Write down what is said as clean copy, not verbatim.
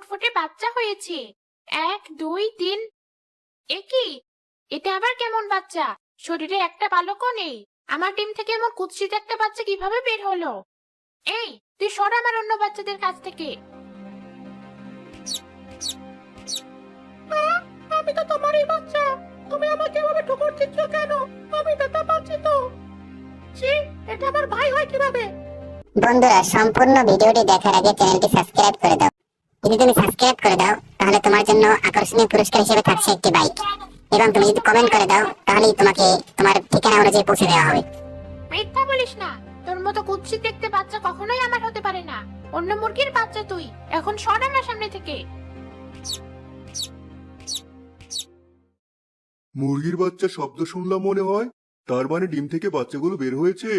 ফুটফুটে বাচ্চা হয়েছে। 1 2 3। এ কি? এটা আবার কেমন বাচ্চা? শরীরে একটা পালকও নেই। আমার ডিম থেকে এমন কুৎসিত একটা বাচ্চা কিভাবে বের হলো? এই, তুই সর আমার অন্য বাচ্চাদের কাছ থেকে। আমি তো তোমারই বাচ্চা। তুমি আমাকে এভাবে ঠুকর দিচ্ছ কেন? আমি ব্যথা পাচ্ছি তো। ছি, এটা আমার ভাই হয় কিভাবে? বন্ধুরা, সম্পূর্ণ ভিডিওটি দেখার আগে চ্যানেলটি সাবস্ক্রাইব করে দাও। যদি তুমি সাবস্ক্রাইব করে দাও তাহলে তোমার জন্য আকর্ষণীয় পুরস্কার হিসেবে থাকছে একটি বাইক, এবং তুমি যদি কমেন্ট করে দাও তাহলেই তোমাকে তোমার ঠিকানা অনুযায়ী পৌঁছে দেওয়া হবে। মিথ্যা বলিস না। তোর মতো কুৎসিত দেখতে বাচ্চা কখনোই আমার হতে পারে না। অন্য মুরগির বাচ্চা তুই। এখন সর আমার সামনে থেকে। মুরগির বাচ্চা শব্দ শুনলাম মনে হয়। তার মানে ডিম থেকে বাচ্চাগুলো বের হয়েছে।